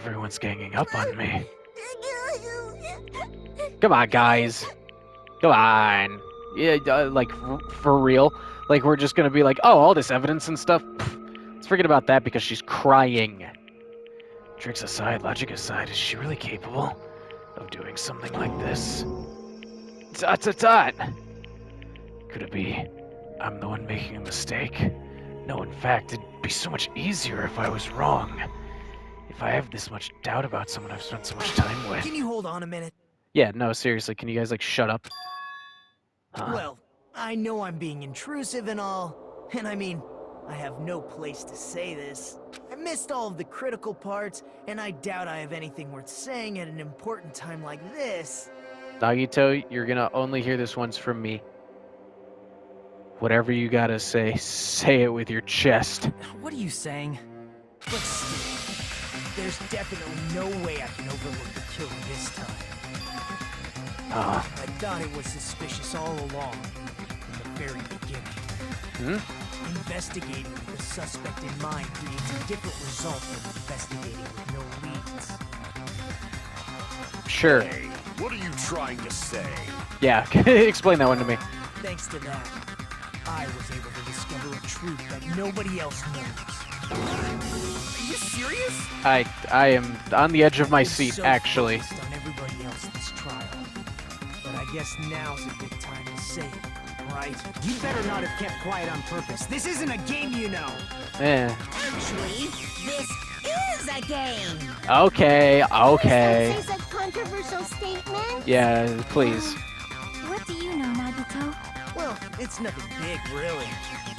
Everyone's ganging up on me. Come on, guys. Come on. Yeah, like, for real? Like, we're just gonna be like, oh, all this evidence and stuff? Pfft, let's forget about that because she's crying. Tricks aside, logic aside, is she really capable of doing something like this? Dot. Could it be I'm the one making a mistake? No, in fact, it'd be so much easier if I was wrong. If I have this much doubt about someone I've spent so much time with. Can you hold on a minute? Yeah, no, seriously, can you guys, like, shut up? Huh? Well, I know I'm being intrusive and all, and I mean, I have no place to say this. I missed all of the critical parts, and I doubt I have anything worth saying at an important time like this. Nagito, you're gonna only hear this once from me. Whatever you gotta say it with your chest. What are you saying? But still, there's definitely no way I can overlook the killing this time. I thought it was suspicious all along, from the very beginning. Investigating with the suspect in mind creates a different result than investigating with no leads. Sure. Hey, what are you trying to say? Yeah, explain that one to me. Thanks to that, I was able to discover a truth that nobody else knows. Are you serious? I am on the edge of my I was seat, so actually. focused on everybody else this trial. But I guess now's a good time to say it, right? You better not have kept quiet on purpose. This isn't a game, you know. Actually, this is a game. Okay. Is a controversial statement? Yeah, please. What do you know, Nagito? Well, it's nothing big, really.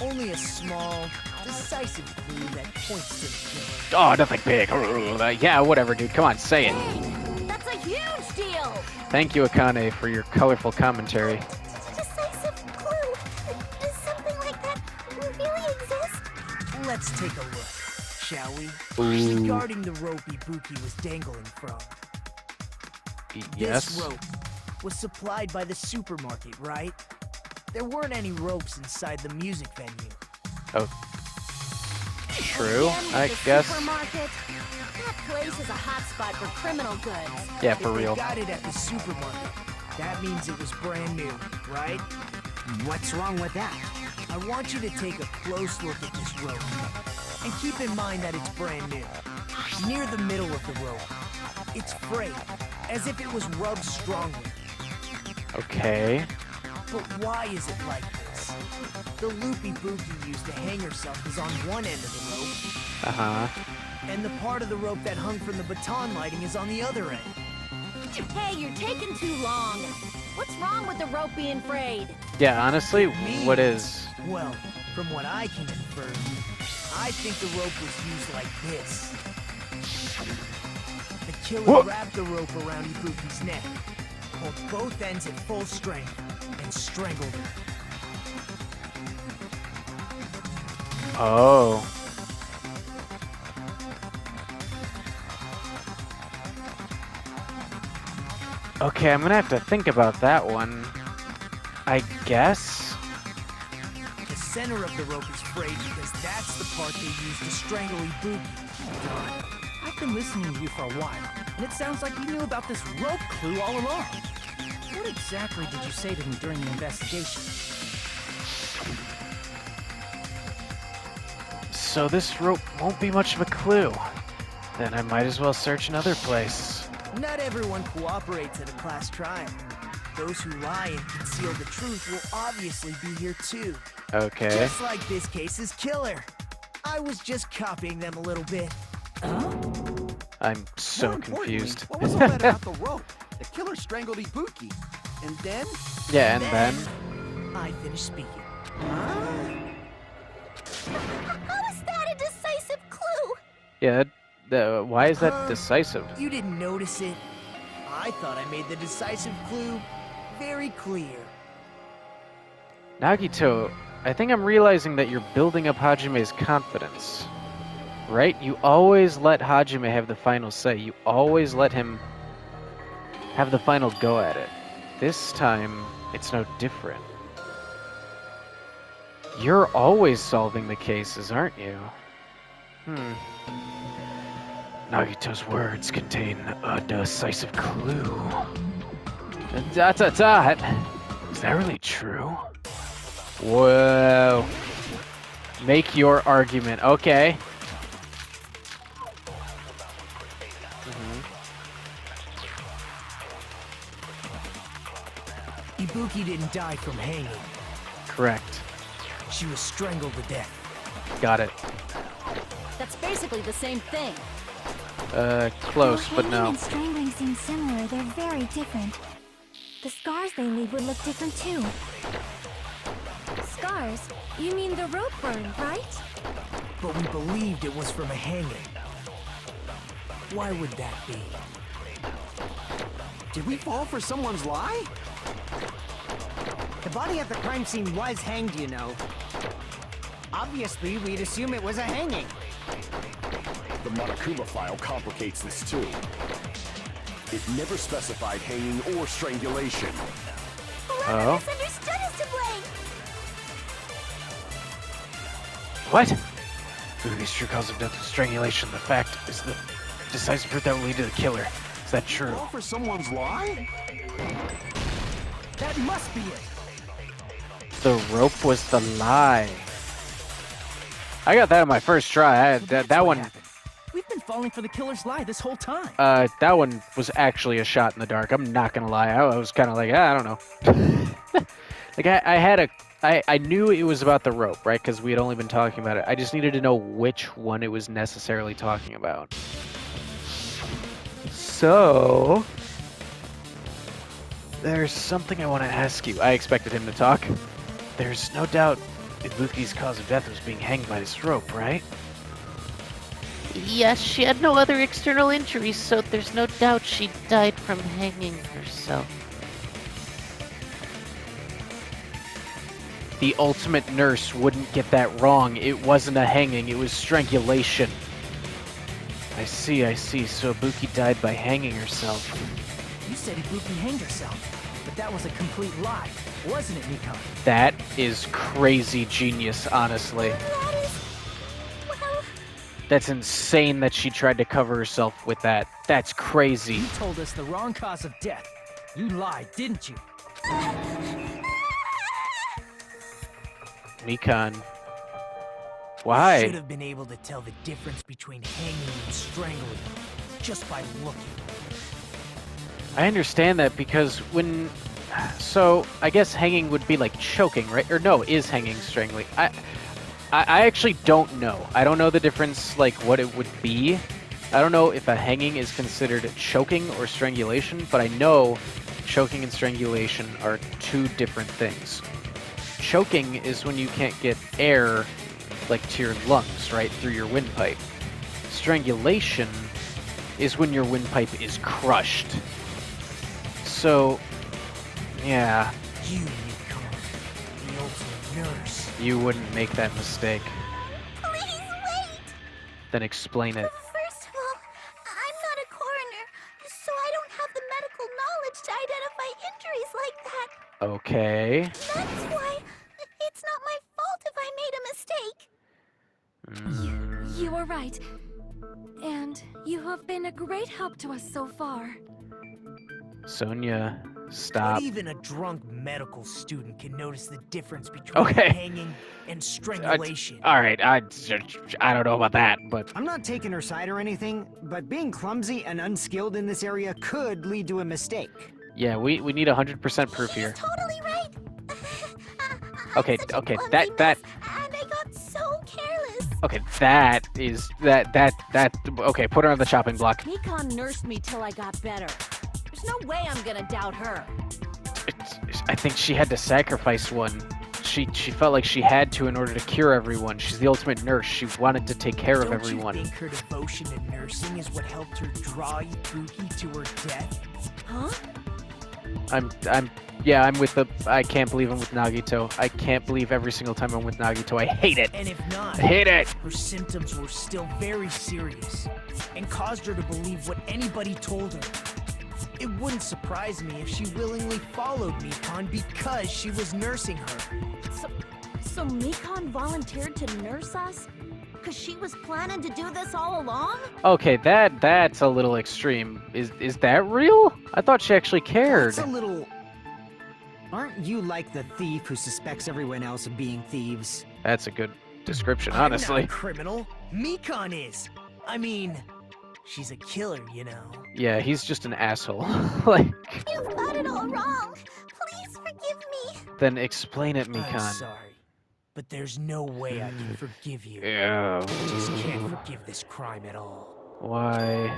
Only a small, decisive clue that points to the killer. Oh, nothing big. Yeah, whatever, dude. Come on, say it. Hey, that's a huge deal. Thank you, Akane, for your colorful commentary. Decisive clue. Does something like that really exist? Let's take a look, shall we? Ooh. Regarding the rope Ibuki was dangling from. Yes. This rope was supplied by the supermarket, right? There weren't any ropes inside the music venue. Oh. True, Again with I the guess. Supermarket. That place is a hotspot for criminal goods. Yeah, for If real. they got it at the supermarket, that means it was brand new, right? What's wrong with that? I want you to take a close look at this rope. And keep in mind that it's brand new. Near the middle of the rope, it's frayed, as if it was rubbed strongly. Okay. But why is it like this? The loop Ibuki used to hang herself is on one end of the rope, Uh-huh. and the part of the rope that hung from the baton lighting is on the other end. Hey, you're taking too long. What's wrong with the rope being frayed? Yeah, honestly, Me? what is? Well, from what I can infer, I think the rope was used like this. The killer Whoa. wrapped the rope around Ibuki's neck, pulled both ends at full strength, and strangled her. Oh. Okay, I'm gonna have to think about that one. I guess? The center of the rope is frayed because that's the part they used to strangle Ibuki. I've been listening to you for a while, and it sounds like you knew about this rope clue all along. What exactly did you say to me during the investigation? So this rope won't be much of a clue. Then I might as well search another place. Not everyone cooperates at a class trial. Those who lie and conceal the truth will obviously be here too. Okay. Just like this case's killer. I was just copying them a little bit. I'm so More importantly, confused. What was all that about the rope? The killer strangled Ibuki. And then? Yeah, and then? I finished speaking. How is that a decisive clue? Yeah, why is that decisive? You didn't notice it. I thought I made the decisive clue very clear. Nagito, I think I'm realizing that you're building up Hajime's confidence. Right? You always let Hajime have the final say. You always let him have the final go at it. This time, it's no different. You're always solving the cases, aren't you? Nagito's words contain a decisive clue. Dot dot dot. Is that really true? Whoa. Make your argument. Okay. Ibuki didn't die from hanging. Correct. She was strangled to death. Got it. That's basically the same thing. Close, While but hanging no. and strangling seem similar, they're very different. The scars they leave would look different too. Scars? You mean the rope burn, right? But we believed it was from a hanging. Why would that be? Did we fall for someone's lie? The body at the crime scene was hanged, you know. Obviously, we'd assume it was a hanging. The Monokuma file complicates this too. It never specified hanging or strangulation. Whoever misunderstood is to blame! What? Buki's true cause of death was strangulation. The fact is the decisive proof that will lead to the killer. Is that true? Fall for someone's lie? That must be it. The rope was the lie. I got that on my first try. So That that's what one. happened. We've been falling for the killer's lie this whole time. That one was actually a shot in the dark. I'm not gonna lie. I was kind of like, I don't know. Like I knew it was about the rope, right? Because we had only been talking about it. I just needed to know which one it was necessarily talking about. So there's something I want to ask you. I expected him to talk. There's no doubt Ibuki's cause of death was being hanged by this rope, right? Yes, she had no other external injuries, so there's no doubt she died from hanging herself. The ultimate nurse wouldn't get that wrong. It wasn't a hanging, it was strangulation. I see. So Ibuki died by hanging herself. You said Ibuki hanged herself, but that was a complete lie, wasn't it, Nikon? That is crazy genius, honestly. That is... well... That's insane that she tried to cover herself with that. That's crazy. You told us the wrong cause of death. You lied, didn't you? Nikon. Should Why? have been able to tell the difference between hanging and strangling just by looking. I understand that because when... So, I guess hanging would be like choking, right? Or no, is hanging strangling? I actually don't know. I don't know the difference, like, what it would be. I don't know if a hanging is considered choking or strangulation, but I know choking and strangulation are two different things. Choking is when you can't get air, like, to your lungs, right, through your windpipe. Strangulation is when your windpipe is crushed. So, yeah, You, Nikon, the ultimate nurse. you wouldn't make that mistake. Please wait! Then explain it. First of all, I'm not a coroner, so I don't have the medical knowledge to identify injuries like that. Okay. That's why it's not my fault if I made a mistake. You were right. And you have been a great help to us so far. Sonia, stop. But even a drunk medical student can notice the difference between Okay. hanging and strangulation. All right, I don't know about that, but I'm not taking her side or anything, but being clumsy and unskilled in this area could lead to a mistake. yeah, we need 100% proof here. She's totally right. Okay, I'm such a okay, clumsy that- mess, and I got so careless. Okay, that is that. Okay, put her on the chopping block. Nikon nursed me till I got better. There's no way I'm gonna doubt her. I think she had to sacrifice one. She felt like she had to in order to cure everyone. She's the ultimate nurse. She wanted to take care of Don't everyone. you think her devotion to nursing is what helped her draw Ibuki to her death? Huh? I'm with the. I can't believe I'm with Nagito. I can't believe every single time I'm with Nagito. I hate it. And if not, I hate it. her symptoms were still very serious and caused her to believe what anybody told her. It wouldn't surprise me if she willingly followed Nikon because she was nursing her. So Nikon volunteered to nurse us? because she was planning to do this all along? Okay, that's a little extreme. Is that real? I thought she actually cared. That's a little... Aren't you like the thief who suspects everyone else of being thieves? That's a good description, I'm not honestly. a criminal. Mikon is. I mean, she's a killer, you know. Yeah, he's just an asshole. Like, You've got it all wrong. Please forgive me. then explain it, I'm Mikan. sorry, but there's no way I can forgive you. Yeah. I just can't forgive this crime at all. Why?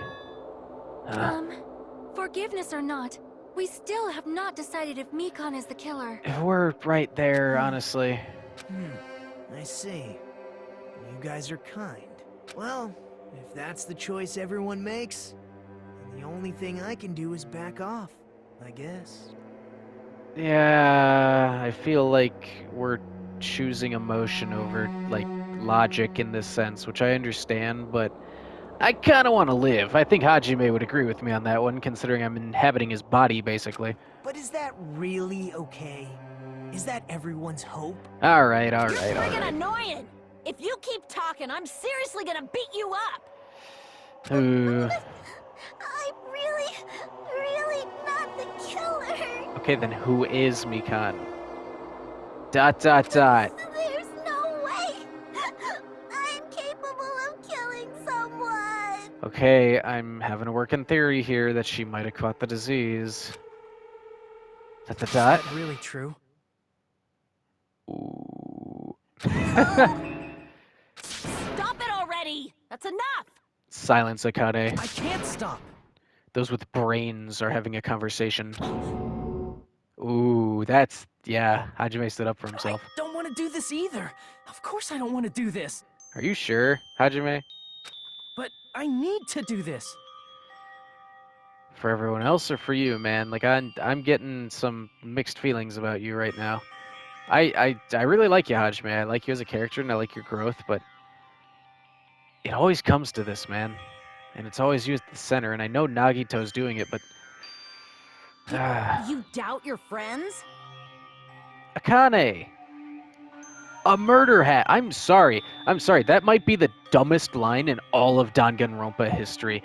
Forgiveness or not, we still have not decided if Mikon is the killer. We're right there, honestly. I see. You guys are kind. Well, if that's the choice everyone makes, then the only thing I can do is back off, I guess. Yeah, I feel like we're choosing emotion over, like, logic in this sense, which I understand, but I kind of want to live. I think Hajime would agree with me on that one, considering I'm inhabiting his body, basically. But is that really okay? Is that everyone's hope? All right. You're friggin' annoying! If you keep talking, I'm seriously gonna beat you up! Ooh. I'm really not the killer. Okay, then who is Mikan? ... There's no way. I'm capable of killing someone. Okay, I'm having a working theory here that she might have caught the disease. ... Is that really true? Ooh. Stop it already! That's enough! Silence, Akane. I can't stop! Those with brains are having a conversation. Ooh, that's... yeah, Hajime stood up for himself. I don't want to do this either. Of course I don't want to do this. Are you sure, Hajime? But I need to do this. For everyone else or for you, man? Like, I'm getting some mixed feelings about you right now. I really like you, Hajime. I like you as a character and I like your growth, but it always comes to this, man. And it's always you at the center, and I know Nagito's doing it, but... You doubt your friends? Akane! A murder hat! I'm sorry. That might be the dumbest line in all of Danganronpa history.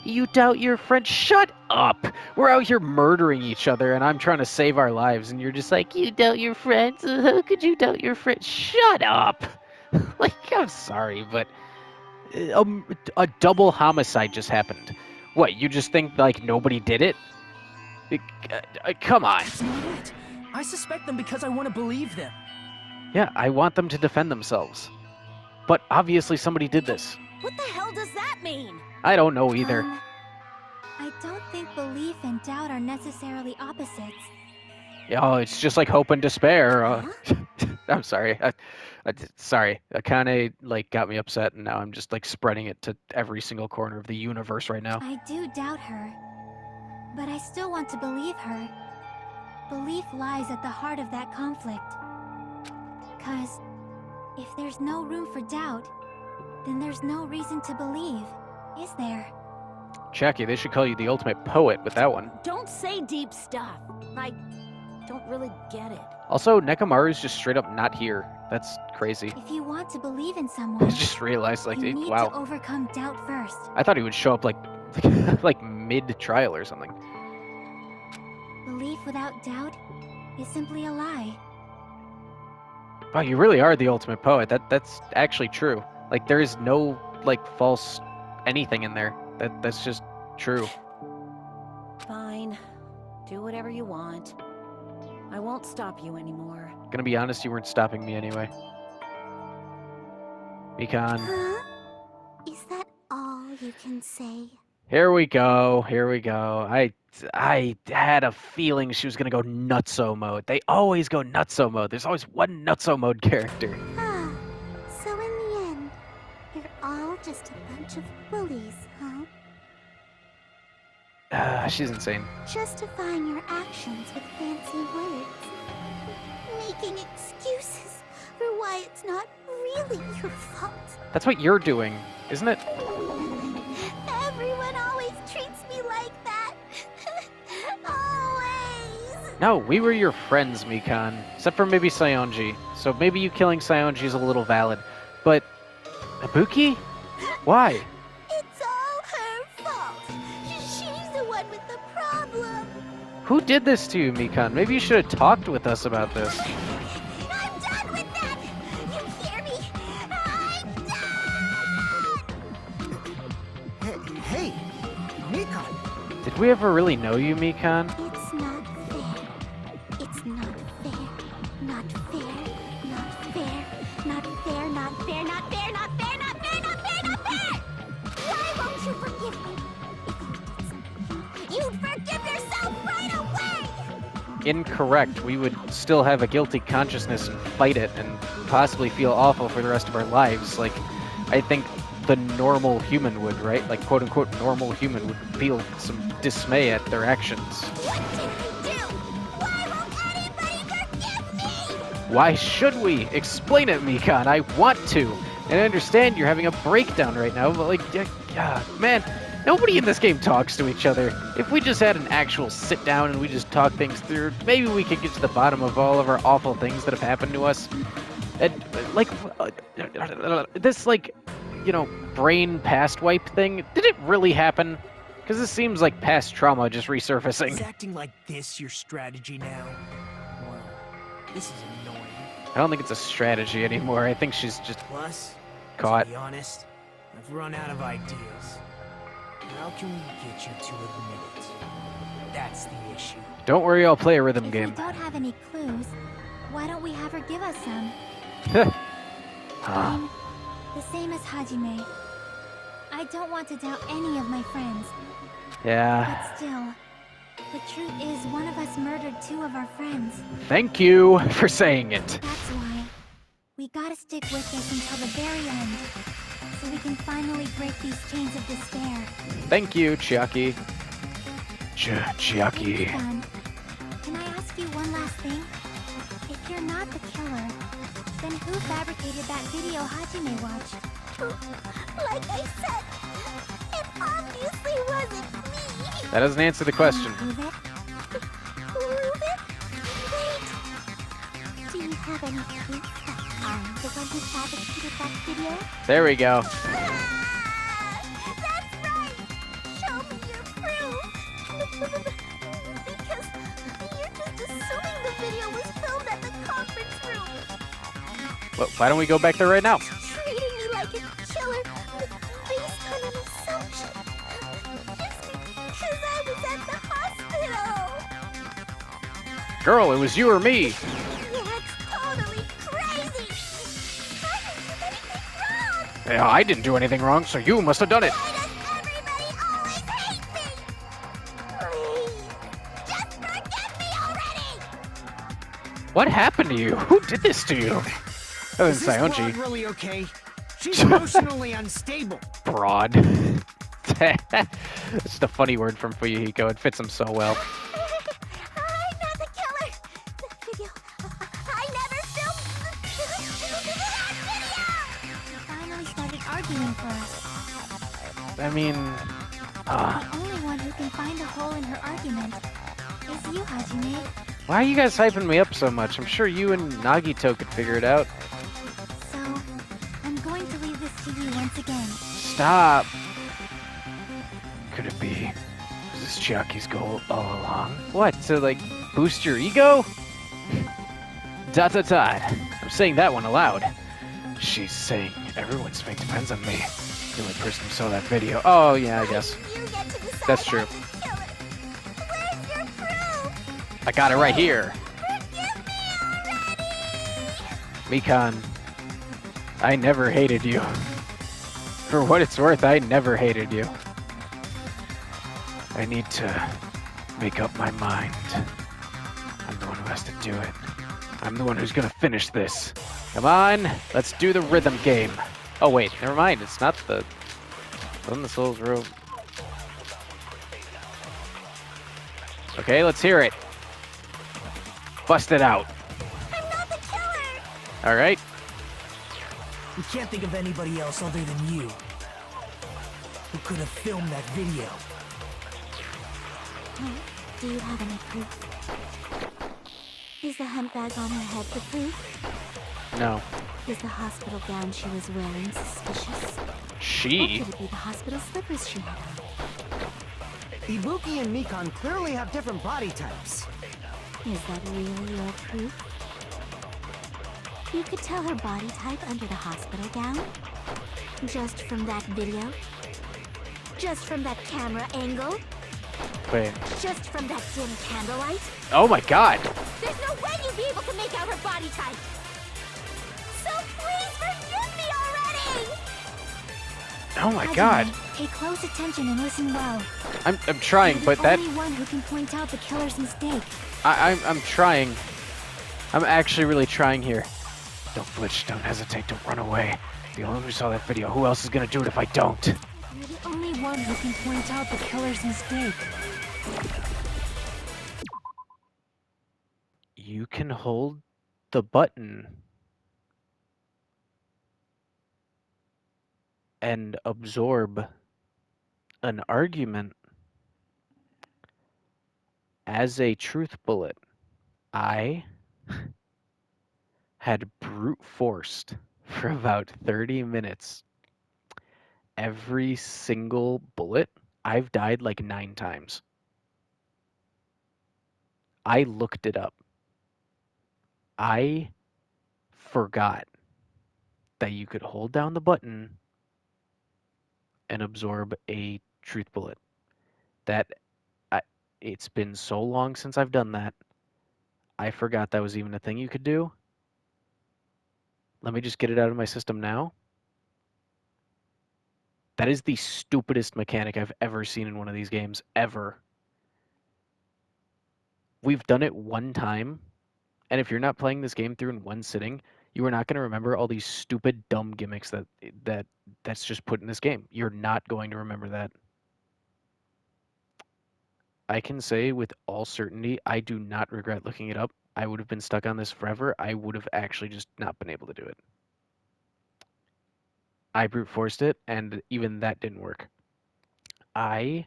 You doubt your friend? Shut up! We're out here murdering each other, and I'm trying to save our lives, and you're just like, you doubt your friends? How could you doubt your friends? Shut up! Like, I'm sorry, but... a double homicide just happened. What, you just think, like, nobody did it? Come on. That's not it. I suspect them because I want to believe them. Yeah, I want them to defend themselves. But obviously somebody did this. What the hell does that mean? I don't know either. I don't think belief and doubt are necessarily opposites. Oh, it's just like hope and despair. I'm sorry. Sorry. Akane, like, got me upset, and now I'm just, like, spreading it to every single corner of the universe right now. I do doubt her, but I still want to believe her. Belief lies at the heart of that conflict. 'Cause if there's no room for doubt, then there's no reason to believe, is there? Jackie, they should call you the ultimate poet with that one. Don't say deep stuff. I don't really get it. Also, Nekomaru's just straight up not here. That's crazy. If you want to believe in I someone, just realized, like, you need to wow. overcome doubt first. I thought he would show up, like, like mid-trial or something. Belief without doubt is simply a lie. Wow, you really are the ultimate poet. That's actually true. Like, there is no, like, false anything in there. That's just true. Fine. Do whatever you want. I won't stop you anymore. Gonna be honest, you weren't stopping me anyway. Mikan. Huh? Is that all you can say? Here we go. I had a feeling she was gonna go nutso mode. They always go nutso mode. There's always one nutso mode character. Ah, so in the end, you're all just a bunch of bullies, huh? She's insane. Justifying your actions with fancy words. Making excuses for why it's not really your fault. That's what you're doing, isn't it? Everyone always treats me like that. Always. No, we were your friends, Mikan. Except for maybe Sayonji. So maybe you killing Sayonji is a little valid. But Ibuki? Why? It's all her fault. She's the one with the problem. Who did this to you, Mikan? Maybe you should have talked with us about this. I'm done with that! You hear me? I'm done! Hey, Mikan. Did we ever really know you, Mikan? It's not fair. It's not fair. Not fair. Not fair. Not fair. Not fair. Not fair. Not fair. Not fair. Not fair. Not fair. Why won't you forgive me? If you did something wrong, you'd forgive yourself right away. Incorrect. We would still have a guilty consciousness and fight it and possibly feel awful for the rest of our lives. Like, I think the normal human would, right? Like, quote unquote, normal human would feel some dismay at their actions. What did we do? Why won't anybody forgive me? Why should we? Explain it, Mikan. I want to. And I understand you're having a breakdown right now, but like, man, nobody in this game talks to each other. If we just had an actual sit down and we just talk things through, maybe we could get to the bottom of all of our awful things that have happened to us. And like, this like, you know, brain past wipe thing, did it really happen? Because this seems like past trauma just resurfacing. Is acting like this your strategy now? Well, this is annoying. I don't think it's a strategy anymore. I think she's just Plus, caught. to be honest, I've run out of ideas. How can we get you to admit it? That's the issue. Don't worry, I'll play a rhythm If game. we don't have any clues, why don't we have her give us some? I'm the same as Hajime. I don't want to doubt any of my friends, Yeah. but still, the truth is one of us murdered two of our friends. Thank you for saying it. That's why we gotta stick with this until the very end, so we can finally break these chains of despair. Thank you, Chiaki. Chiaki. Mikan, can I ask you one last thing? If you're not the killer, then who fabricated that video Hajime watched? Like I said, it obviously wasn't me. That doesn't answer the question. Prove it? Prove it? Wait. Do you have any proof that I'm the one who fabricated that video? There we go. That's right! Show me your proof! Because you're just assuming the video was filmed at the conference room. Well, why don't we go back there right now? Treating me like a killer based on an assumption. Just because I was at the hospital. Girl, it was you or me. That's totally crazy! I didn't do anything wrong! Yeah, I didn't do anything wrong, so you must have done it. Why does everybody always hate me? Please, just forgive me already! What happened to you? Who did this to you? Other Is than this broad Sayonji. really okay? She's emotionally unstable. Broad. It's just a funny word from Fuyuhiko. It fits him so well. I'm not the killer! The video... I never filmed that video! You finally started arguing for us. I mean, The only one who can find a hole in her argument is you, Hajime. why are you guys hyping me up so much? I'm sure you and Nagito could figure it out. So, I'm going to leave this to you once again. Stop. Could it be? Was this Chiaki's goal all along? What, to like boost your ego? Dot dot dot. I'm saying that one aloud. She's saying everyone's fate depends on me. The only person who saw that video. Oh yeah, I guess. You get to decide That's true. I'm the killer. Where's your proof? I got it right here. Forgive me already! Mikan, I never hated you. For what it's worth, I never hated you. I need to make up my mind. I'm the one who has to do it. I'm the one who's gonna finish this. Come on, let's do the rhythm game. Oh wait, never mind, it's not the... From the Soul's Room. Okay, let's hear it. Bust it out. I'm not the killer! Alright. We can't think of anybody else other than you who could have filmed that video. Do you have any proof? Is the hunt bag on her head the proof? No. Is the hospital gown she was wearing suspicious? She? Or could it be the hospital slippers she had on? Ibuki and Mikan clearly have different body types. Is that really your proof? You could tell her body type under the hospital gown? Just from that video? Just from that camera angle? Wait. Just from that dim candlelight? Oh my god! There's no way you'd be able to make out her body type! So please forgive me already! Oh my Hajime, god. Pay close attention and listen well. I'm trying, You're but the that... only one who can point out the killer's mistake. I'm trying. I'm actually really trying here. Don't flinch, don't hesitate, don't run away. The only one who saw that video, who else is gonna do it if I don't? You're the only one who can point out the killer's mistake. You can hold the button and absorb an argument as a truth bullet. I had brute forced for about 30 minutes. Every single bullet, I've died like 9 times. I looked it up. I forgot that you could hold down the button and absorb a truth bullet. It's been so long since I've done that. I forgot that was even a thing you could do. Let me just get it out of my system now. That is the stupidest mechanic I've ever seen in one of these games, ever. We've done it one time, and if you're not playing this game through in one sitting, you are not going to remember all these stupid, dumb gimmicks that's just put in this game. You're not going to remember that. I can say with all certainty, I do not regret looking it up. I would have been stuck on this forever. I would have actually just not been able to do it. I brute forced it, and even that didn't work. I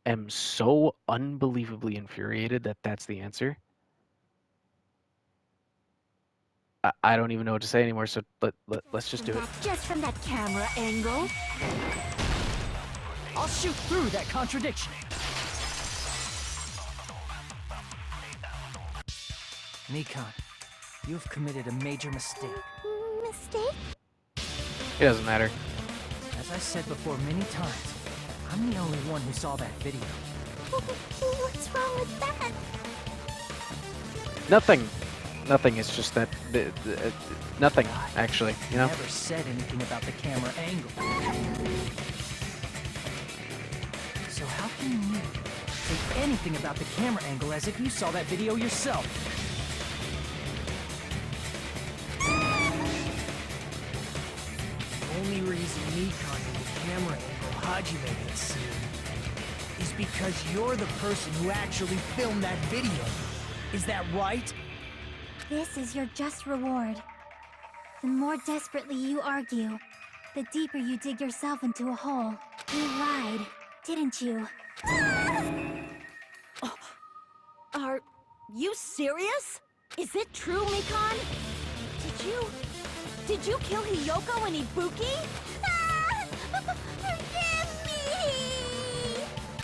am so unbelievably infuriated that that's the answer. I don't even know what to say anymore, so let's just do it. Just from that camera angle? I'll shoot through that contradiction. Mikan, you've committed a major mistake. Mistake? It doesn't matter. As I said before many times, I'm the only one who saw that video. What's wrong with that? Nothing. Nothing. It's just that... nothing, actually, you know? Never said anything about the camera angle. So how can you say anything about the camera angle as if you saw that video yourself? The only reason Mikan knew the camera angle Hajime had seen is because you're the person who actually filmed that video. Is that right? This is your just reward. The more desperately you argue, the deeper you dig yourself into a hole. You lied, didn't you? Are you serious? Is it true, Mikan? Did you kill Hiyoko and Ibuki? Forgive me!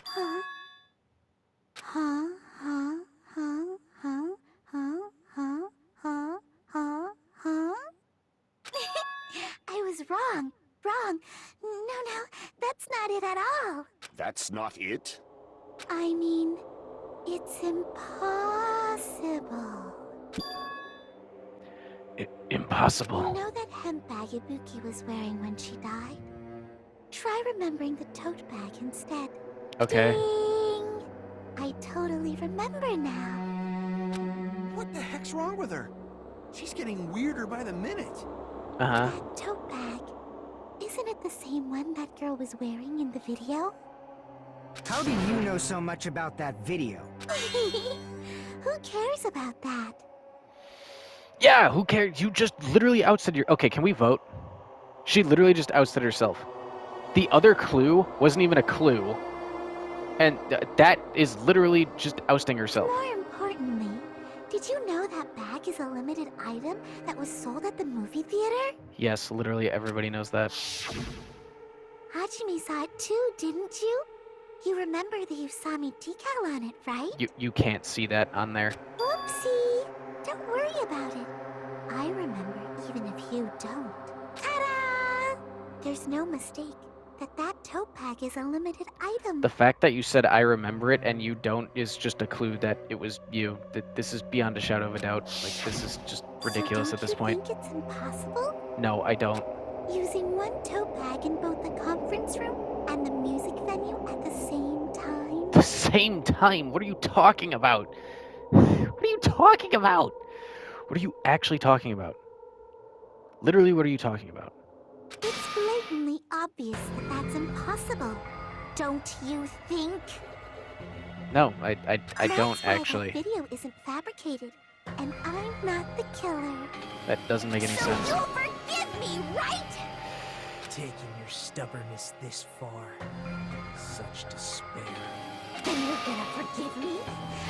Huh? Huh? Huh? Huh? Huh? Huh? Huh? Huh? Huh? Huh? I was wrong. Wrong. No, that's not it at all. That's not it? I mean, it's impossible. Impossible. You know that hemp bag Ibuki was wearing when she died? Try remembering the tote bag instead. Okay. Ding! I totally remember now. What the heck's wrong with her? She's getting weirder by the minute. Uh-huh. That tote bag, isn't it the same one that girl was wearing in the video? How do you know so much about that video? Who cares about that? Yeah, who cares? You just literally ousted your... Okay, can we vote? She literally just ousted herself. The other clue wasn't even a clue. And that is literally just ousting herself. More importantly, did you know that bag is a limited item that was sold at the movie theater? Yes, literally everybody knows that. Hajime saw it too, didn't you? You remember the Usami decal on it, right? You can't see that on there. Whoopsie! Don't worry about it. I remember even if you don't. Ta-da! There's no mistake that tote bag is a limited item. The fact that you said I remember it and you don't is just a clue that it was you. That this is beyond a shadow of a doubt. Like, this is just ridiculous So at this don't you point. think it's impossible? No, I don't. Using one tote bag in both the conference room and the music venue at the same time? The same time? What are you talking about? What are you talking about? What are you actually talking about? Literally, what are you talking about? It's blatantly obvious that that's impossible. Don't you think? No, I don't That's why actually. that video isn't fabricated, and I'm not the killer. That doesn't make any So sense. you'll forgive me, right? Taking your stubbornness this far. Such despair. Then you're gonna forgive me?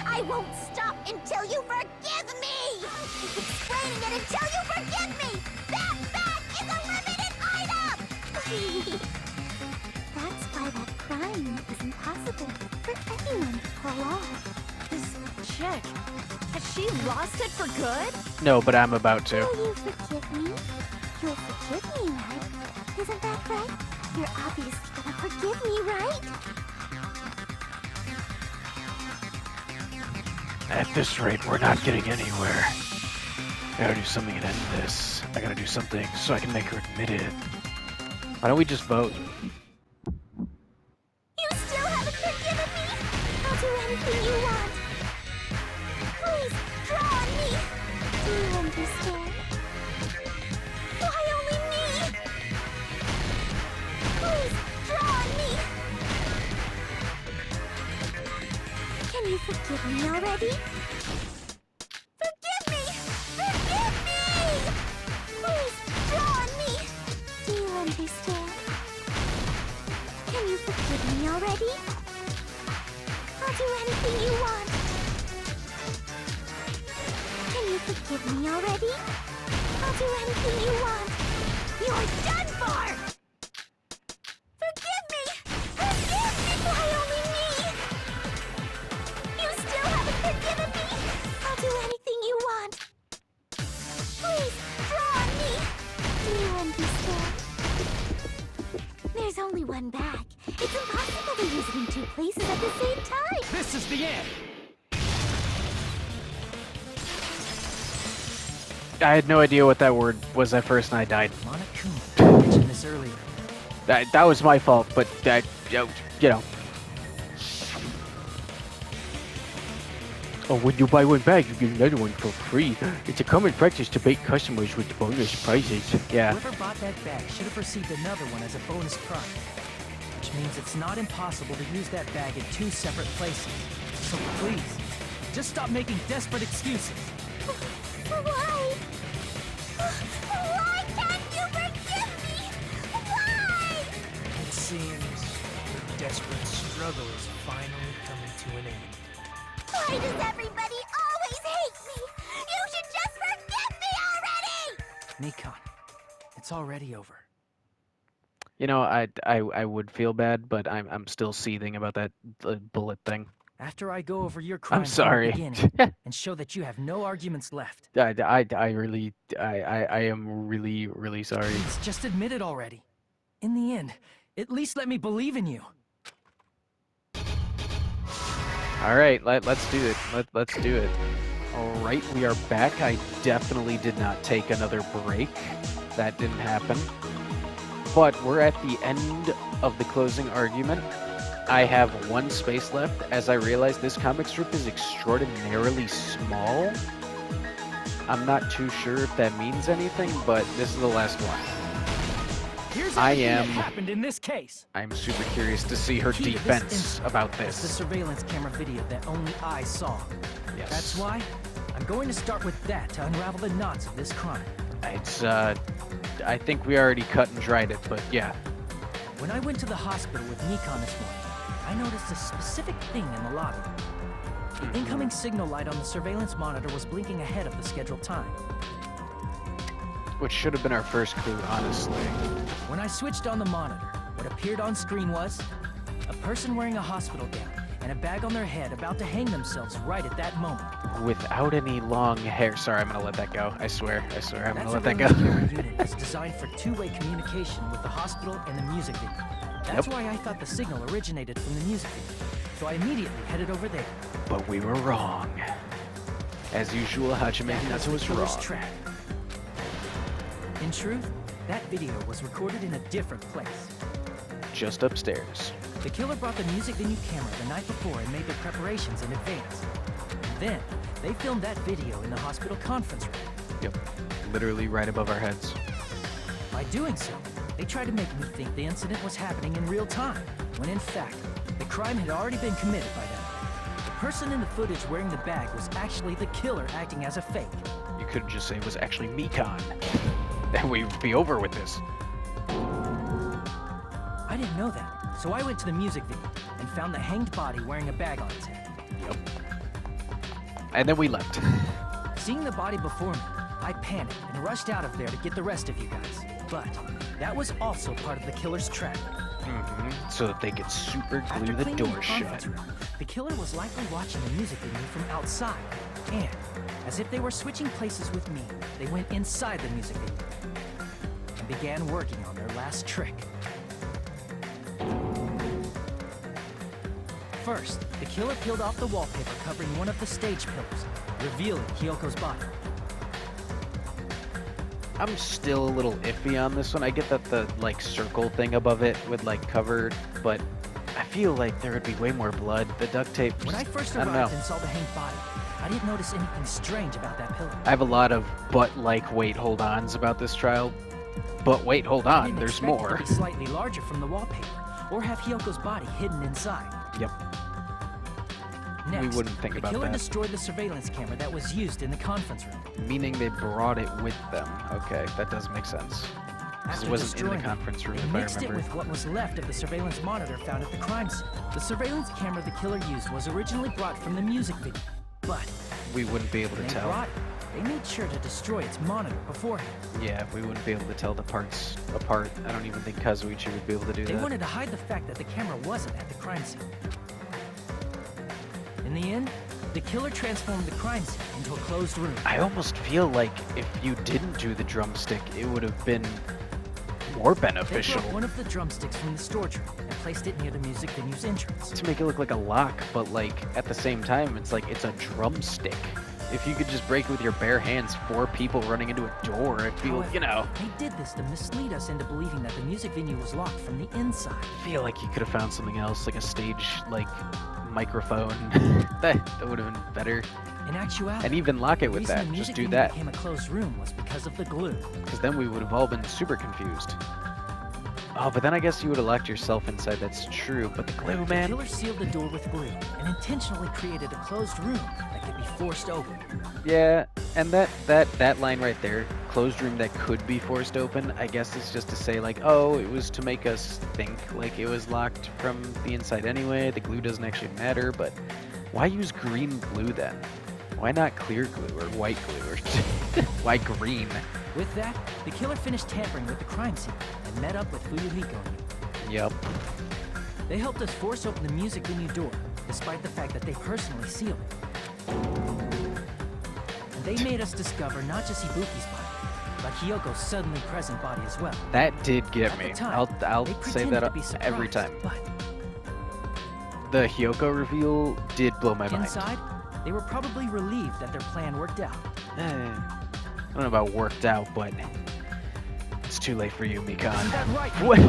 I won't stop until you forgive me! Keep explaining it until you forgive me! That bag is a limited item! That's why that crime is impossible for anyone to pull off. This chick, has she lost it for good? No, but I'm about to. Will you forgive me? You'll forgive me, right? Isn't that right? You're obviously gonna forgive me, right? At this rate, we're not getting anywhere. I gotta do something to end this. I gotta do something so I can make her admit it. Why don't we just vote? You still haven't forgiven me? I'll do anything you want. Please, draw on me. Do you understand? Why only me? Please, draw on me. Can you forgive me already? Forgive me! Forgive me! Please, draw on me. Do you understand? Can you forgive me already? I'll do anything you want. Can you forgive me already? I'll do anything you want. You're done for! Forgive me! Forgive me! Why only me? You still haven't forgiven me? I'll do anything you want. Please, draw on me. Do you understand? There's only one bag. It's impossible to use it in two places at the same time. This is the end! I had no idea what that word was at first, and I died. Monokuma, I mentioned this earlier. That was my fault, but that, you know. Oh, when you buy one bag, you get another one for free. It's a common practice to bait customers with bonus prizes. Yeah. Whoever bought that bag should have received another one as a bonus prize. Which means it's not impossible to use that bag in two separate places. So please, just stop making desperate excuses. Why? Why can't you forgive me? Why? It seems your desperate struggle is finally coming to an end. Why does everybody always hate me? You should just forgive me already! Nikon, it's already over. You know, I would feel bad, but I'm still seething about that bullet thing. After I go over your crime I'm sorry. from the beginning and show that you have no arguments left, I am really sorry. please just admit it already. In the end, at least let me believe in you. All right, let's do it. Let's do it. All right, we are back. I definitely did not take another break. That didn't happen. But we're at the end of the closing argument. I have one space left as I realize this comic strip is extraordinarily small. I'm not too sure if that means anything, but this is the last one. Here's I everything am- that happened in this case. I'm super curious to see her Key to this defense incident about is the this. surveillance camera video that only I saw. Yes. That's why I'm going to start with that to unravel the knots of this crime. It's, I think we already cut and dried it, but yeah. When I went to the hospital with Nikon this morning, I noticed a specific thing in the lobby. The incoming signal light on the surveillance monitor was blinking ahead of the scheduled time. Which should have been our first clue, honestly. When I switched on the monitor, what appeared on screen was a person wearing a hospital gown and a bag on their head about to hang themselves right at that moment. Without any long hair. Sorry, I'm gonna let that go. I swear, I'm gonna let that go. That surveillance camera unit is designed for two-way communication with the hospital and the music video. That's why I thought the signal originated from the music video. So I immediately headed over there. But we were wrong. As usual, Hajime Hinata was killer's wrong. trap. In truth, that video was recorded in a different place. Just upstairs. The killer brought the music venue camera the night before and made their preparations in advance. Then, they filmed that video in the hospital conference room. Yep. Literally right above our heads. By doing so, they tried to make me think the incident was happening in real time, when in fact, the crime had already been committed by them. The person in the footage wearing the bag was actually the killer acting as a fake. You could just say it was actually Mikan. And we'd be over with this. I didn't know that, so I went to the music video and found the hanged body wearing a bag on its head. Yep. And then we left. Seeing the body before me, I panicked and rushed out of there to get the rest of you guys. But that was also part of the killer's trap. So that they could super glue After the cleaning door conference shut. room, the killer was likely watching the music video from outside. And, as if they were switching places with me, they went inside the music video and began working on their last trick. First, the killer peeled off the wallpaper covering one of the stage pillars, revealing Hyoko's body. I'm still a little iffy on this one. I get that the like circle thing above it would like cover, but I feel like there would be way more blood. The duct tape. When I first I don't arrived know. and saw the hanged body, I didn't notice anything strange about that pillar. I have a lot of but-like wait hold-ons about this trial. But wait, hold I on, didn't there's expect more. it to be slightly larger from the wallpaper, or have Hyoko's body hidden inside. Yep. Next, wouldn't think about the killer that. destroyed the surveillance camera that was used in the conference room. Meaning they brought it with them. Okay, that does make sense. Because it After wasn't in destroying the conference room, they if I mixed it remember. with what was left of the surveillance monitor found at the crime scene. The surveillance camera the killer used was originally brought from the music video, but We wouldn't be able when to they tell. brought it, they made sure to destroy its monitor beforehand. Yeah, we wouldn't be able to tell the parts apart. I don't even think Kazuichi would be able to do They that. wanted to hide the fact that the camera wasn't at the crime scene. In the end, the killer transformed the crime scene into a closed room. I almost feel like if you didn't do the drumstick, it would have been more They beneficial. broke one of the drumsticks from the storage room and placed it near the music venue's entrance. To make it look like a lock, but like at the same time, it's like it's a drumstick. If you could just break it with your bare hands, 4 people running into a door, I feel, However, you know, They did this to mislead us into believing that the music venue was locked from the inside. I feel like you could have found something else, like a stage, like microphone. that would have been better. In actuality, And even lock it the with reason that. the Just music do venue that. became a closed room was because of the glue. Because then we would have all been super confused. Oh, but then I guess you would have locked yourself inside. That's true. But the glue, The man. killer sealed the door with glue and intentionally created a closed room that could be forced open. Yeah, and that line right there, closed room that could be forced open, I guess it's just to say like, oh, it was to make us think like it was locked from the inside anyway. The glue doesn't actually matter, but why use green glue then? Why not clear glue or white glue or why green? With that, the killer finished tampering with the crime scene and met up with Fuyuhiko. Yep. They helped us force open the music venue door, despite the fact that they personally sealed it. And they made us discover not just Ibuki's body, but Hyoko's suddenly present body as well. That did get At the me. time, I'll they say pretended that to be surprised, every time. But The Hyoko reveal did blow my mind. inside, they were probably relieved that their plan worked out. I don't know about worked out, but it's too late for you, Isn't Mikan. that right? What?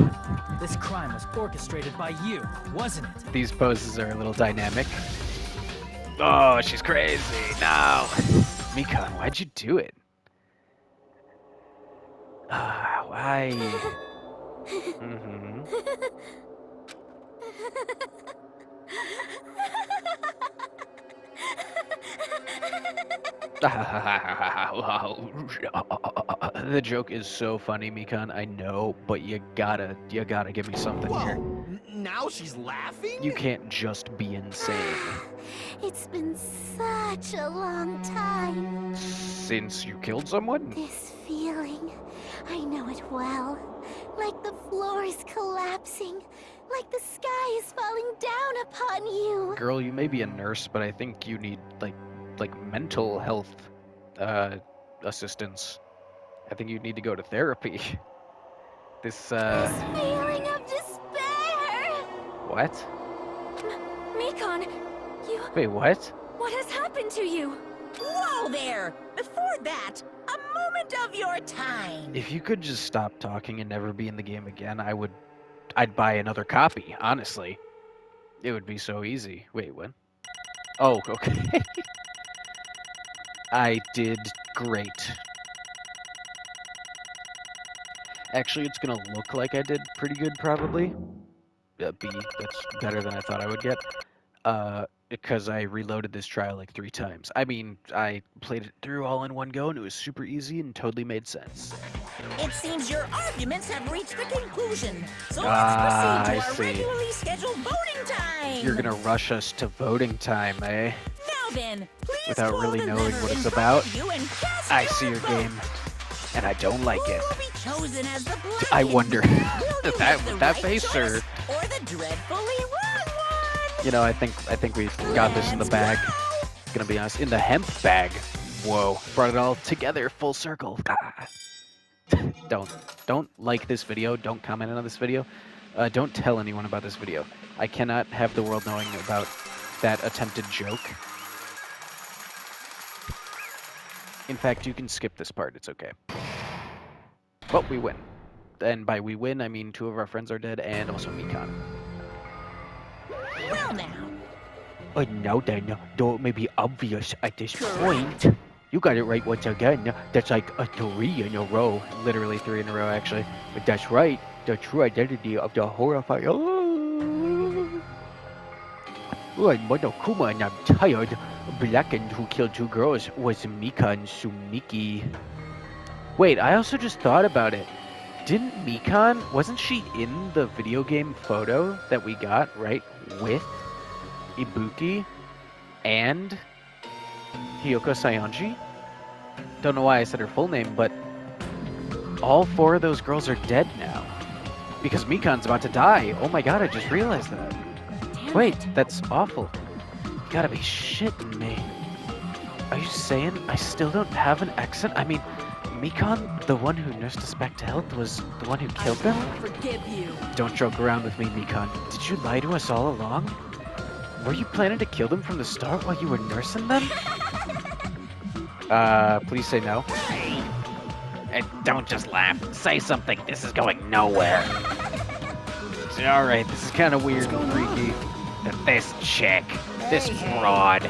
This crime was orchestrated by you, wasn't it? These poses are a little dynamic. Oh, she's crazy. No. Mikan, why'd you do it? Why? Mm-hmm. The joke is so funny, Mikan. I know, but you gotta give me something Whoa! here. Now she's laughing? You can't just be insane. It's been such a long time. Since you killed someone? This feeling, I know it well. Like the floor is collapsing. Like the sky is falling down upon you. Girl, you may be a nurse, but I think you need, like mental health, assistance. I think you need to go to therapy. This feeling of despair! What? Mikon, you... Wait, what? What has happened to you? Whoa there! Before that, a moment of your time. If you could just stop talking and never be in the game again, I'd buy another copy, honestly. It would be so easy. Wait, what? Oh, okay. I did great. Actually, it's gonna look like I did pretty good, probably. B, that's better than I thought I would get. Because I reloaded this trial like 3 times. I mean, I played it through all in one go, and it was super easy and totally made sense. It seems your arguments have reached a conclusion. So Ah, let's I proceed to our see. regularly scheduled voting time. You're gonna rush us to voting time, eh? Now then, please Without pull really the knowing lever what in it's front about. of you and cast I see your vote. game, and I don't like Who it. will be chosen as the black I wonder. Will you that make the that right face, choice sir. or the dreadfully wrong one? You know, I think we got this in the bag. Gonna be honest, in the hemp bag. Whoa, brought it all together, full circle. Ah. Don't like this video. Don't comment on this video. Don't tell anyone about this video. I cannot have the world knowing about that attempted joke. In fact, you can skip this part. It's okay. But we win. And by we win, I mean 2 of our friends are dead, and also Mikon. Well now, No, then, though it may be obvious at this point. You got it right once again. That's like a 3 in a row. Literally 3 in a row, actually. But that's right. The true identity of the horrified. Oh, I'm Monokuma and I'm tired. Blackened, who killed 2 girls, was Mikan Sumiki. Wait, I also just thought about it. Didn't Mikan, wasn't she in the video game photo that we got, right? With Ibuki and Hiyoko Saionji? Don't know why I said her full name, but all 4 of those girls are dead now. Because Mikan's about to die. Oh my god, I just realized that. Wait, that's awful. You gotta be shitting me. Are you saying I still don't have an accent? I mean, Mikon, the one who nursed us back to health, was the one who killed them? forgive you. Don't joke around with me, Mikon. Did you lie to us all along? Were you planning to kill them from the start while you were nursing them? Please say no. And don't just laugh. Say something. This is going nowhere. Alright, this is kind of weird and freaky. This chick. This fraud.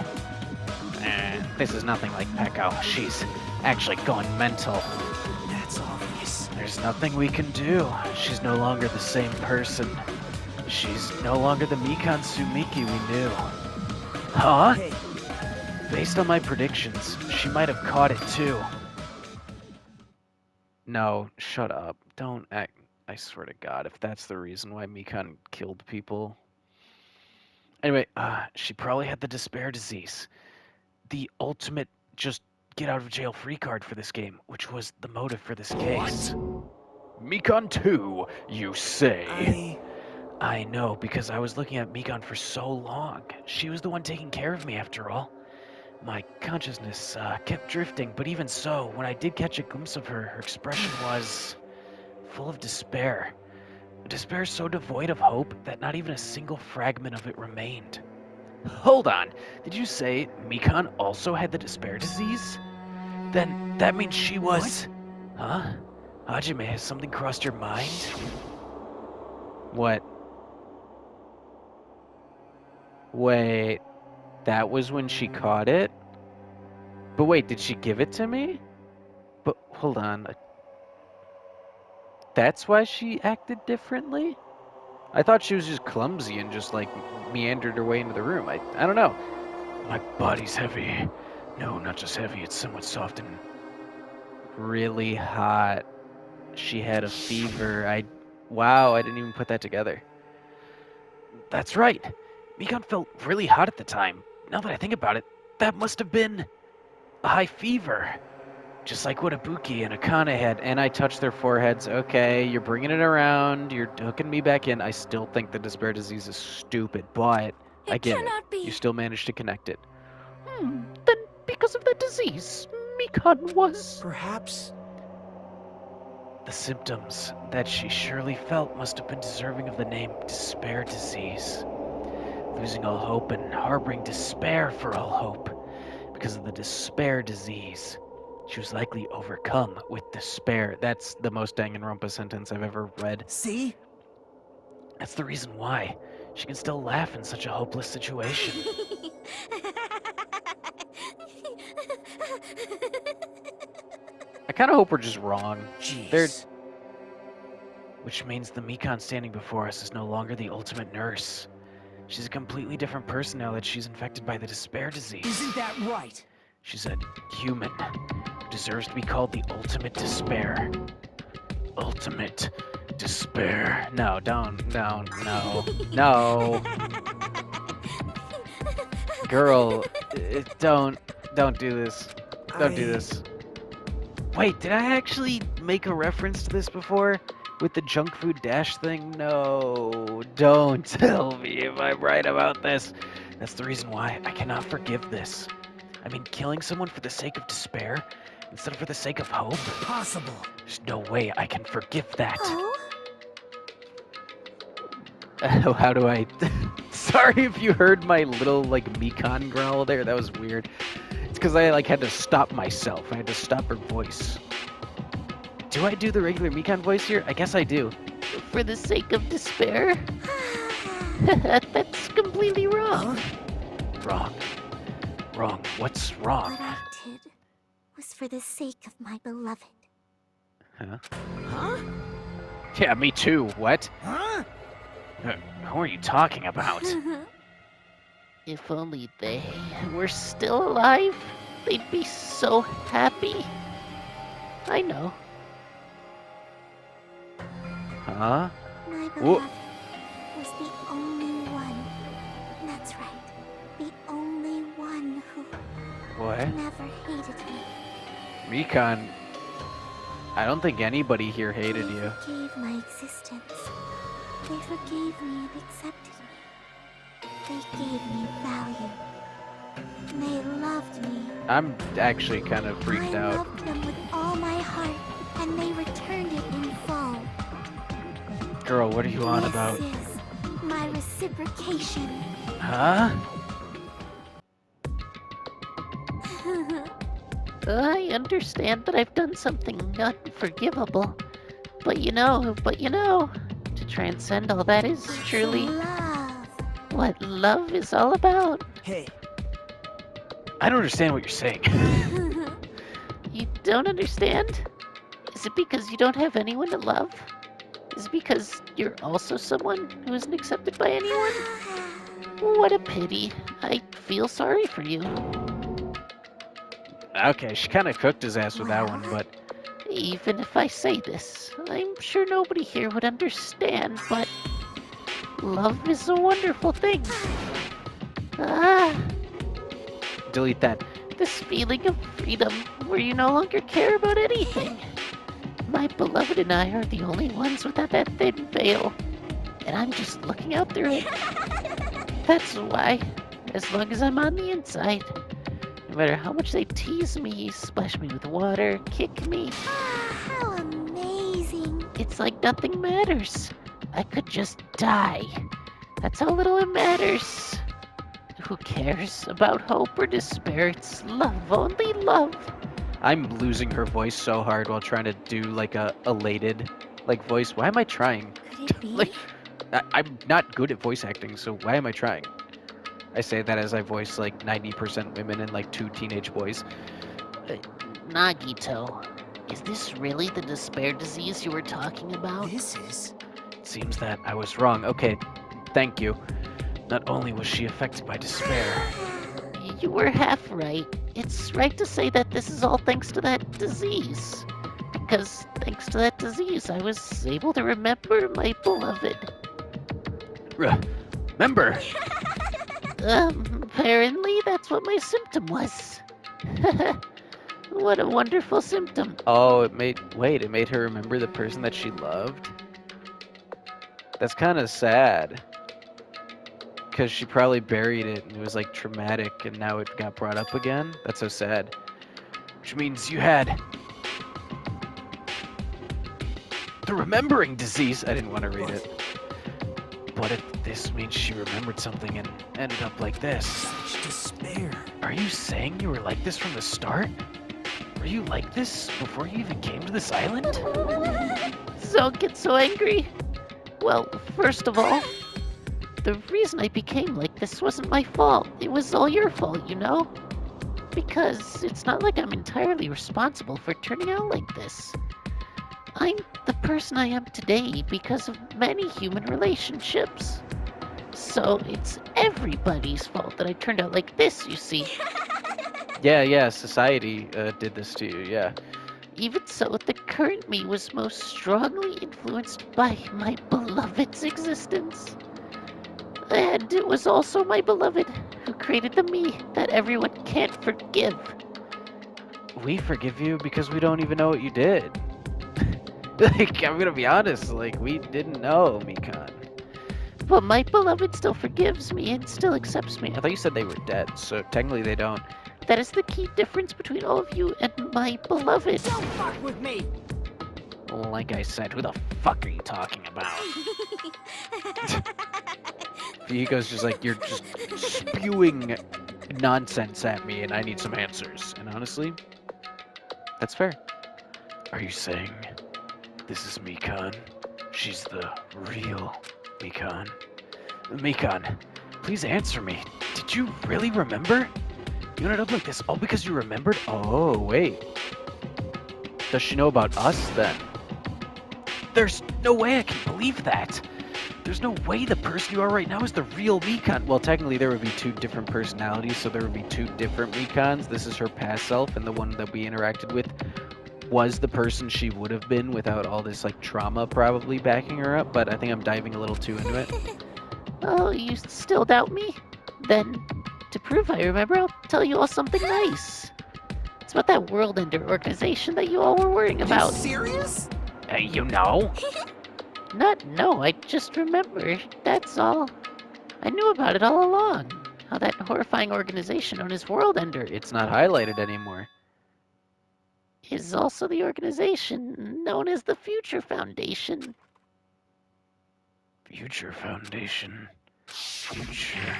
This is nothing like Pekko. She's actually going mental. That's obvious. There's nothing we can do. She's no longer the same person. She's no longer the Mikan Sumiki we knew. Huh? Hey, Based on my predictions, she might have caught it too. No, shut up. Don't act. I swear to God, if that's the reason why Mikan killed people. Anyway, she probably had the despair disease. The ultimate just get out of jail free card for this game, which was the motive for this case. Mikan 2, you say? I know, because I was looking at Mikan for so long. She was the one taking care of me, after all. My consciousness kept drifting, but even so, when I did catch a glimpse of her, her expression was full of despair. A despair so devoid of hope that not even a single fragment of it remained. Hold on, did you say Mikan also had the despair disease? Then that means she was... Huh? Hajime, has something crossed your mind? What? Wait, that was when she caught it? But wait, did she give it to me? But hold on. That's why she acted differently? I thought she was just clumsy and just like meandered her way into the room. I don't know. My body's heavy. No, not just heavy, it's somewhat soft and really hot. She had a fever. Wow, I didn't even put that together. That's right. Mikan felt really hot at the time. Now that I think about it, that must have been a high fever. Just like what Ibuki and Akane had. And I touched their foreheads. Okay, you're bringing it around. You're hooking me back in. I still think the despair disease is stupid, but I It get it. cannot be. You still managed to connect it. Then because of that disease, Mikan was... Perhaps. The symptoms that she surely felt must have been deserving of the name despair disease. Losing all hope and harboring despair for all hope. Because of the despair disease, she was likely overcome with despair. That's the most Danganronpa sentence I've ever read. See? That's the reason why she can still laugh in such a hopeless situation. I kind of hope we're just wrong. Jeez. Which means the Mikan standing before us is no longer the ultimate nurse. She's a completely different person now that she's infected by the despair disease. Isn't that right? She's a human who deserves to be called the ultimate despair. Ultimate despair. No, no. No. Girl, don't do this. Don't do this. Wait, did I actually make a reference to this before? With the junk food dash thing? No, don't tell me if I'm right about this. That's the reason why I cannot forgive this. I mean, killing someone for the sake of despair instead of for the sake of hope? Possible. There's no way I can forgive that. Oh? How do I... Sorry if you heard my little, Mikan growl there. That was weird. It's because I, had to stop myself. I had to stop her voice. Do I do the regular Mikan voice here? I guess I do. For the sake of despair? That's completely wrong. Wrong. Wrong. What's wrong? What I did was for the sake of my beloved. Huh? Huh? Yeah, me too. What? Huh? Who are you talking about? If only they were still alive, they'd be so happy. I know. Huh? My Whoa. beloved was the only one. That's right. The only one who What? never hated me. Mikan, I don't think anybody here hated They you. forgave my existence. They forgave me and accepted me. They gave me value. They loved me. I'm actually kind of freaked I out. loved them with all my heart, and they returned it in full. Girl, what are you on This about? is my reciprocation. Huh? I understand that I've done something unforgivable. But you know, to transcend all that is truly Love. what love is all about. Hey, I don't understand what you're saying. You don't understand? Is it because you don't have anyone to love? Is it because you're also someone who isn't accepted by anyone? What a pity. I feel sorry for you. Okay, she kind of cooked his ass with that one, but Even if I say this, I'm sure nobody here would understand, but love is a wonderful thing. Ah, delete that. this feeling of freedom where you no longer care about anything. My beloved and I are the only ones without that thin veil, and I'm just looking out through it. That's why, as long as I'm on the inside, no matter how much they tease me, splash me with water, kick me, How amazing. it's like nothing matters. I could just die. That's how little it matters. Who cares about hope or despair? It's love, only love. I'm losing her voice so hard while trying to do a elated voice. Why am I trying? Could it be? I'm not good at voice acting, so why am I trying? I say that as I voice 90% women and 2 teenage boys. Nagito, is this really the despair disease you were talking about? this is... Seems that I was wrong. Okay, thank you. Not only was she affected by despair, You were half right. It's right to say that this is all thanks to that disease. Because thanks to that disease, I was able to remember my beloved. Remember? Apparently that's what my symptom was. What a wonderful symptom. Oh, it made her remember the person that she loved? That's kind of sad. Because she probably buried it and it was like traumatic and now it got brought up again. That's so sad. Which means you had the remembering disease. I didn't want to read it. But if this means she remembered something and ended up like this. Such despair. Are you saying you were like this from the start? Were you like this before you even came to this island? Don't get so angry. Well, first of all, the reason I became like this wasn't my fault. It was all your fault, you know? Because it's not like I'm entirely responsible for turning out like this. I'm the person I am today because of many human relationships. So it's everybody's fault that I turned out like this, you see. Yeah, society did this to you, yeah. Even so, the current me was most strongly influenced by my beloved's existence. And it was also my beloved who created the me that everyone can't forgive. We forgive you because we don't even know what you did. Like, I'm gonna be honest, like, we didn't know, Mikan. But my beloved still forgives me and still accepts me. I thought you said they were dead, so technically they don't. That is the key difference between all of you and my beloved. Don't fuck with me! Like I said, who the fuck are you talking about? Vigo's just like, you're just spewing nonsense at me and I need some answers. And honestly, that's fair. Are you saying this is Mikan? She's the real Mikan? Mikan, please answer me. Did you really remember? You ended up like this all because you remembered? Oh, wait. Does she know about us then? There's no way I can believe that. There's no way the person you are right now is the real Mikan. Well, technically there would be two different personalities, so there would be two different Mikans. This is her past self, and the one that we interacted with was the person she would have been without all this like trauma probably backing her up, but I think I'm diving a little too into it. Oh, you still doubt me? Then, to prove I remember, I'll tell you all something nice. It's about that World Ender organization that you all were worrying about. You serious? You know? No, I just remember, that's all. I knew about it all along. How that horrifying organization known as World Ender It's not highlighted anymore. is also the organization known as the Future Foundation. Future Foundation. Future.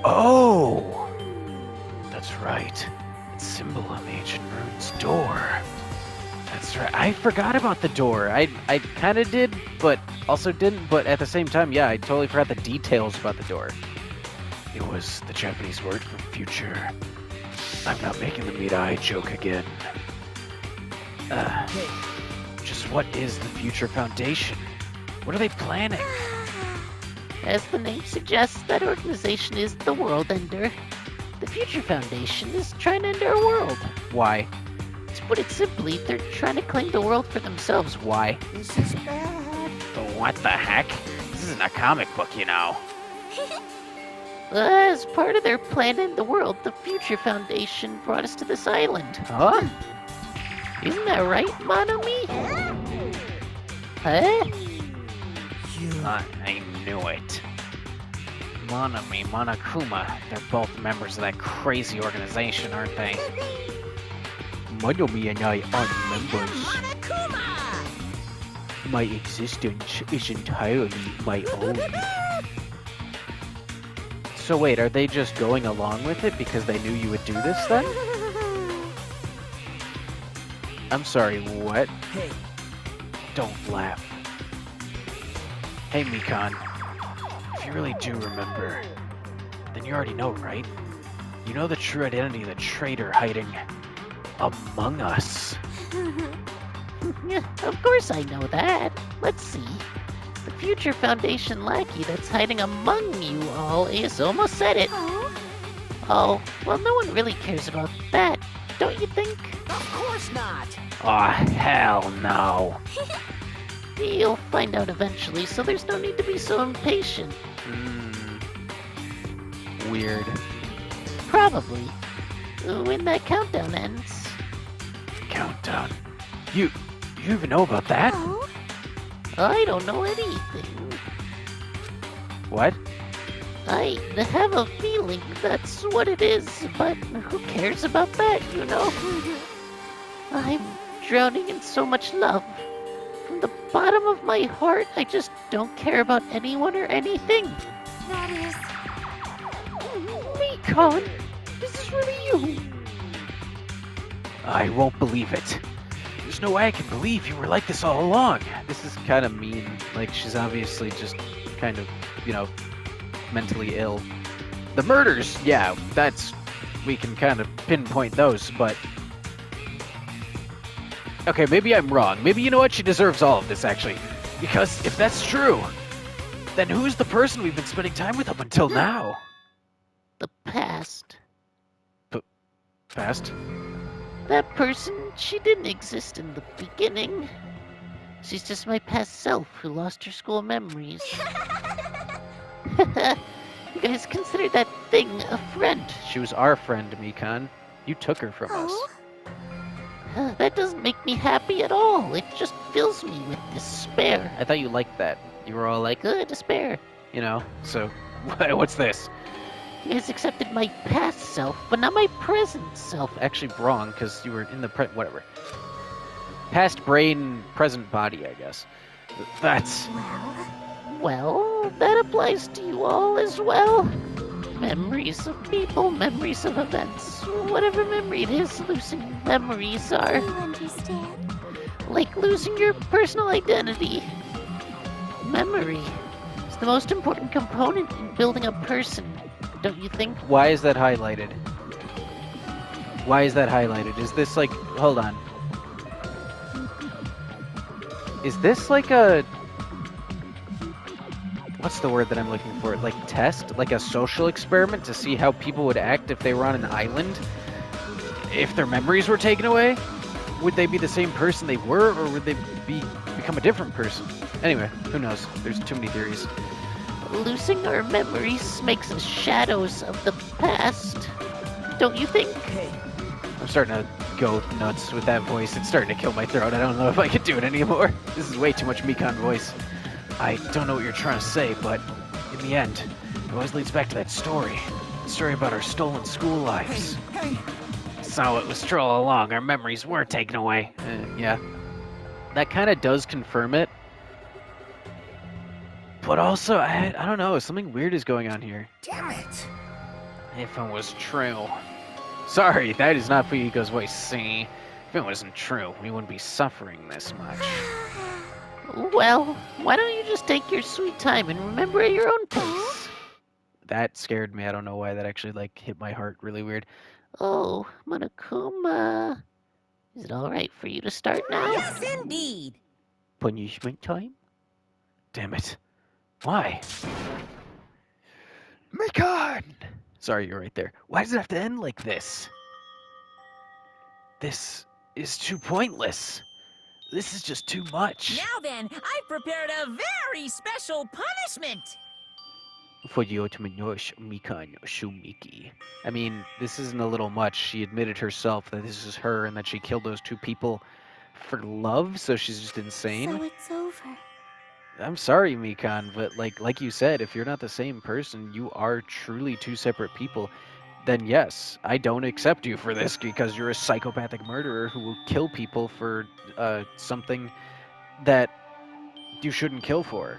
Oh! That's right. It's symbol on the ancient rune's door. That's right. I forgot about the door. I kind of did, but also didn't. But at the same time, yeah, I totally forgot the details about the door. It was the Japanese word for future. I'm not making the meat-eye joke again. Just what is the Future Foundation? What are they planning? As the name suggests, that organization is the World Ender. The Future Foundation is trying to end our world. Why? To put it simply, they're trying to claim the world for themselves. Why? This is bad. What the heck? This isn't a comic book, you know. As part of their plan to end the world, the Future Foundation brought us to this island. Huh? Isn't that right, Monomi? Huh? I knew it. Monami, Monokuma, they're both members of that crazy organization, aren't they? Monomi and I are members. My existence is entirely my own. So wait, are they just going along with it because they knew you would do this then? I'm sorry, what? Hey, Don't laugh. Hey, Mikan. If you really do remember, then you already know, right? You know the true identity of the traitor hiding among us. Yeah, of course I know that. Let's see. The Future Foundation lackey that's hiding among you all is almost said it. Oh, well, no one really cares about that, don't you think? Of course not! Aw, hell no. You'll find out eventually, so there's no need to be so impatient. Weird. Probably. When that countdown ends. Countdown. You even know about that? Oh? I don't know anything. What? I have a feeling that's what it is, but who cares about that, you know? I'm drowning in so much love. From the bottom of my heart, I just don't care about anyone or anything. That is... Mikon, this is really you. I won't believe it. There's no way I can believe you were like this all along. This is kind of mean. Like, she's obviously just kind of, mentally ill. The murders, yeah, we can kind of pinpoint those, but... Okay, maybe I'm wrong. Maybe, you know what, she deserves all of this, actually. Because if that's true, then who's the person we've been spending time with up until now? The past. Past? That person, she didn't exist in the beginning. She's just my past self who lost her school memories. You guys consider that thing a friend. She was our friend, Mikon. You took her from us. Oh? That doesn't make me happy at all. It just fills me with despair. I thought you liked that. You were all like, Despair. So what's this? You guys accepted my past self, but not my present self. Actually, wrong, because you were in the whatever. Past brain, present body, I guess. That's... Well, that applies to you all as well. Memories of people, memories of events, whatever memory it is, losing memories are. You understand? Like losing your personal identity. Memory is the most important component in building a person, don't you think? Why is that highlighted? Why is that highlighted? Is this like... Hold on. Is this like a... What's the word that I'm looking for? Like test? Like a social experiment to see how people would act if they were on an island? If their memories were taken away? Would they be the same person they were, or would they become a different person? Anyway, who knows? There's too many theories. Losing our memories makes us shadows of the past, don't you think? I'm starting to go nuts with that voice. It's starting to kill my throat. I don't know if I can do it anymore. This is way too much Mikon voice. I don't know what you're trying to say, but in the end, it always leads back to that story. The story about our stolen school lives. Hey! So it was true all along. Our memories were taken away. Yeah. That kind of does confirm it. But also, I don't know. Something weird is going on here. Damn it! If it was true. Sorry, that is not Fuyuko's voice. See, if it wasn't true, we wouldn't be suffering this much. Well, why don't you just take your sweet time and remember at your own pace? That scared me. I don't know why. That actually, hit my heart really weird. Oh, Monokuma. Is it alright for you to start now? Yes, indeed. Punishment time? Damn it. Why? Mikon! Sorry, you're right there. Why does it have to end like this? This is too pointless. This is just too much. Now then, I've prepared a very special punishment. For the ultimate Mikon Shumiki. I mean, this isn't a little much. She admitted herself that this is her and that she killed those two people for love, so she's just insane. So it's over. I'm sorry, Mikon, but like you said, if you're not the same person, you are truly two separate people, then yes, I don't accept you for this because you're a psychopathic murderer who will kill people for something that you shouldn't kill for.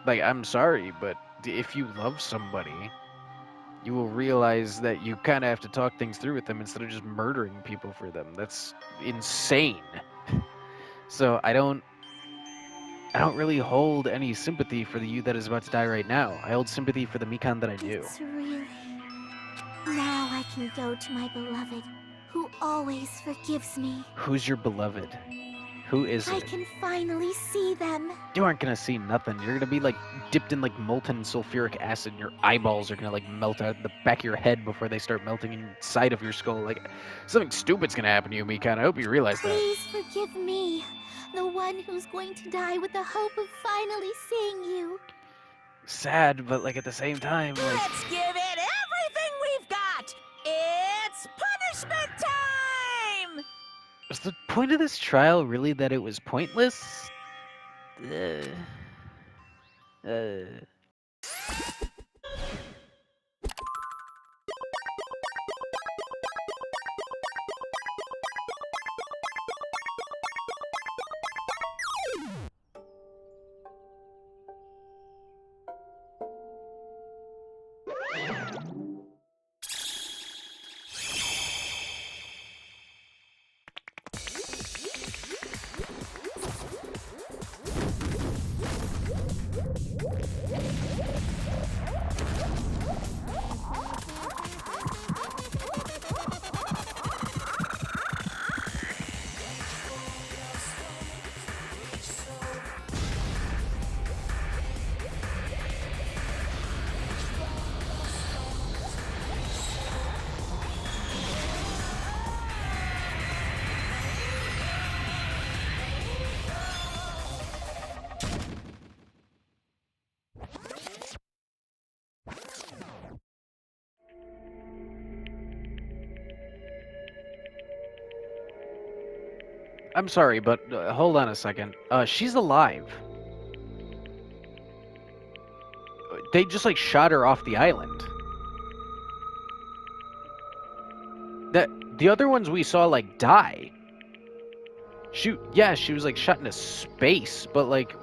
I'm sorry, but if you love somebody, you will realize that you kind of have to talk things through with them instead of just murdering people for them. That's insane. So I don't really hold any sympathy for the you that is about to die right now. I hold sympathy for the Mikon that I knew. It's really... Now I can go to my beloved, who always forgives me. Who's your beloved? Who is I it? can finally see them. You aren't gonna see nothing. You're gonna be dipped in molten sulfuric acid, and your eyeballs are gonna melt out the back of your head before they start melting inside of your skull. Something stupid's gonna happen to you, Mikon. I hope you realize that. Please forgive me. The one who's going to die with the hope of finally seeing you. Sad, but like at the same time, like Let's give it everything we've got! It's punishment time! was the point of this trial really that it was pointless? Uh, uh. I'm sorry, but hold on a second. She's alive. They just like shot her off the island. The other ones we saw like die. Shoot, yeah, she was like shot into space, but like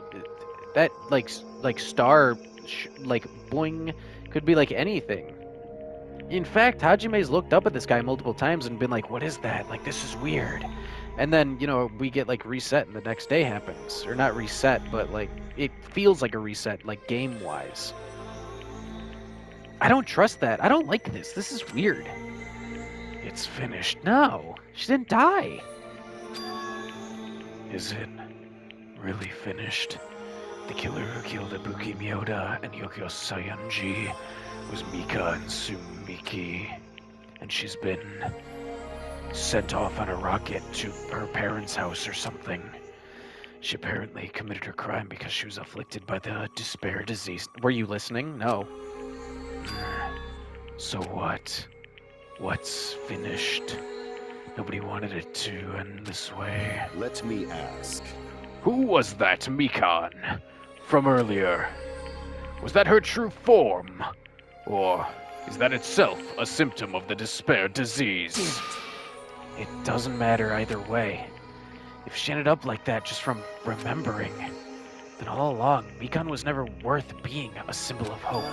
that like star like boing could be like anything. In fact, Hajime's looked up at this guy multiple times and been like, "What is that? Like this is weird." And then, you know, we get like reset and the next day happens. Or not reset, but like it feels like a reset, like game-wise. I don't trust that. I don't like this. This is weird. It's finished. No, she didn't die. Is it really finished? The killer who killed Ibuki Miyoda and Yokio Sayanji was Mika and Sumiki. And she's been sent off on a rocket to her parents' house or something. She apparently committed her crime because she was afflicted by the despair disease. Were you listening? No. So what? What's finished? Nobody wanted it to end this way. Let me ask. Who was that Mikan from earlier? Was that her true form? Or is that itself a symptom of the despair disease? It doesn't matter either way. If she ended up like that just from remembering, then all along, Mikan was never worth being a symbol of hope.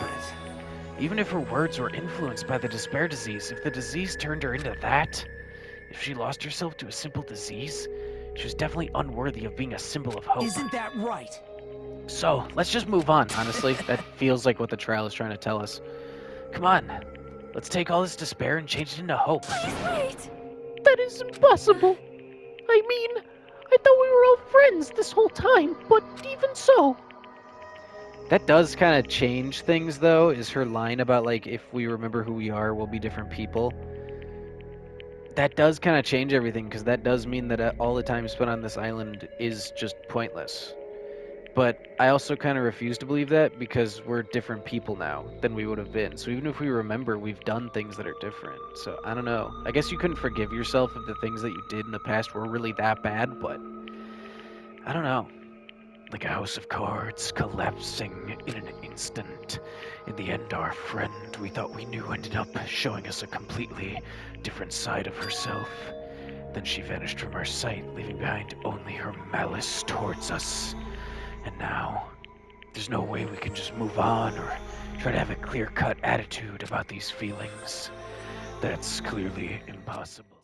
Even if her words were influenced by the despair disease, if the disease turned her into that, if she lost herself to a simple disease, she was definitely unworthy of being a symbol of hope. Isn't that right? So, let's just move on, honestly. That feels like what the trial is trying to tell us. Come on, let's take all this despair and change it into hope. Wait! That is impossible. I mean, I thought we were all friends this whole time, but even so. That does kind of change things, though, is her line about, like, if we remember who we are, we'll be different people. That does kind of change everything, because that does mean that all the time spent on this island is just pointless. But I also kind of refuse to believe that, because we're different people now than we would have been. So even if we remember, we've done things that are different. So I don't know. I guess you couldn't forgive yourself if the things that you did in the past were really that bad, but I don't know. Like a house of cards collapsing in an instant. In the end, our friend we thought we knew ended up showing us a completely different side of herself. Then she vanished from our sight, leaving behind only her malice towards us. And now, there's no way we can just move on or try to have a clear-cut attitude about these feelings. That's clearly impossible.